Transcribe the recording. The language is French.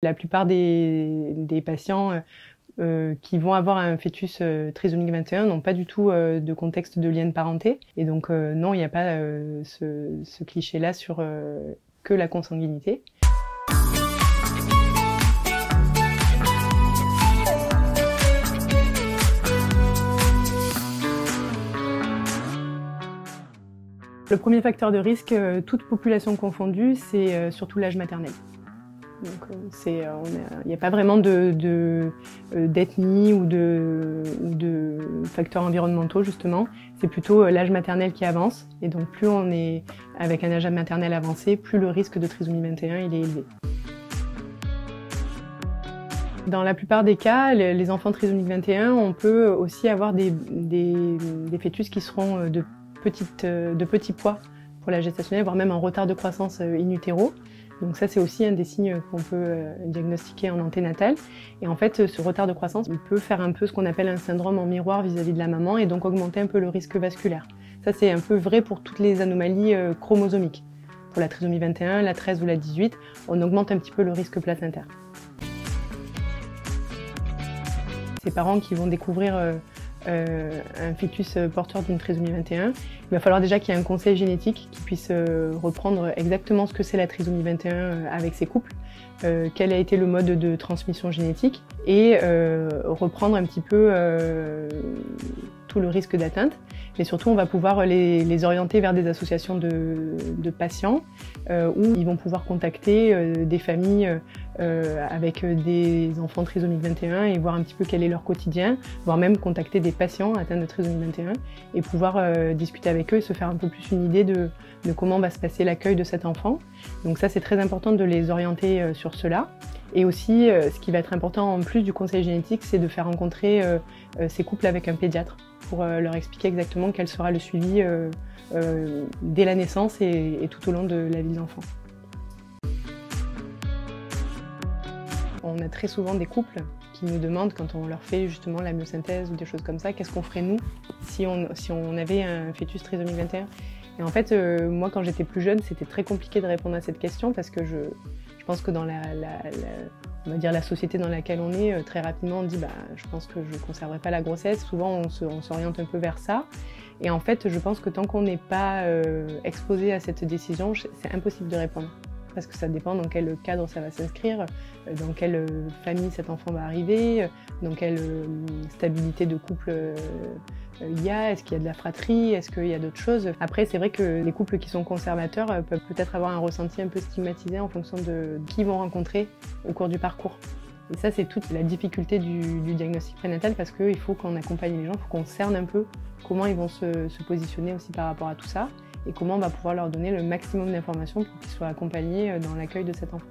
La plupart des patients qui vont avoir un fœtus trisomique 21 n'ont pas du tout de contexte de lien de parenté. Et donc non, il n'y a pas ce cliché-là sur que la consanguinité. Le premier facteur de risque, toute population confondue, c'est surtout l'âge maternel. Donc il n'y a pas vraiment d'ethnie ou de facteurs environnementaux justement, c'est plutôt l'âge maternel qui avance, et donc plus on est avec un âge maternel avancé, plus le risque de trisomie 21 il est élevé. Dans la plupart des cas, les enfants trisomiques 21, on peut aussi avoir des fœtus qui seront de petits poids pour la gestationnelle, voire même en retard de croissance in utero. Donc ça, c'est aussi un des signes qu'on peut diagnostiquer en anténatal. Et en fait, ce retard de croissance, il peut faire un peu ce qu'on appelle un syndrome en miroir vis-à-vis de la maman et donc augmenter un peu le risque vasculaire. Ça, c'est un peu vrai pour toutes les anomalies chromosomiques. Pour la trisomie 21, la 13 ou la 18, on augmente un petit peu le risque placentaire. Ces parents qui vont découvrir un fœtus porteur d'une trisomie 21, il va falloir déjà qu'il y ait un conseil génétique qui puisse reprendre exactement ce que c'est la trisomie 21 avec ces couples, quel a été le mode de transmission génétique et reprendre un petit peu tout le risque d'atteinte. Mais surtout, on va pouvoir les orienter vers des associations de patients où ils vont pouvoir contacter des familles avec des enfants trisomiques 21 et voir un petit peu quel est leur quotidien, voire même contacter des patients atteints de trisomie 21 et pouvoir discuter avec eux et se faire un peu plus une idée de comment va se passer l'accueil de cet enfant. Donc ça, c'est très important de les orienter sur cela. Et aussi, ce qui va être important en plus du conseil génétique, c'est de faire rencontrer ces couples avec un pédiatre pour leur expliquer exactement quel sera le suivi dès la naissance et tout au long de la vie de l'enfant. On a très souvent des couples qui nous demandent, quand on leur fait justement la myosynthèse ou des choses comme ça, qu'est-ce qu'on ferait nous si on avait un fœtus trisomique 21. Et en fait, moi quand j'étais plus jeune, c'était très compliqué de répondre à cette question parce que je pense que dans on va dire la société dans laquelle on est, très rapidement on dit je pense que je ne conserverai pas la grossesse. Souvent on s'oriente un peu vers ça. Et en fait, je pense que tant qu'on n'est pas exposé à cette décision, c'est impossible de répondre. Parce que ça dépend dans quel cadre ça va s'inscrire, dans quelle famille cet enfant va arriver, dans quelle stabilité de couple il y a, est-ce qu'il y a de la fratrie, est-ce qu'il y a d'autres choses. Après, c'est vrai que les couples qui sont conservateurs peuvent peut-être avoir un ressenti un peu stigmatisé en fonction de qui ils vont rencontrer au cours du parcours. Et ça, c'est toute la difficulté du diagnostic prénatal parce qu'il faut qu'on accompagne les gens, il faut qu'on cerne un peu comment ils vont se positionner aussi par rapport à tout ça et comment on va pouvoir leur donner le maximum d'informations pour qu'ils soient accompagnés dans l'accueil de cet enfant.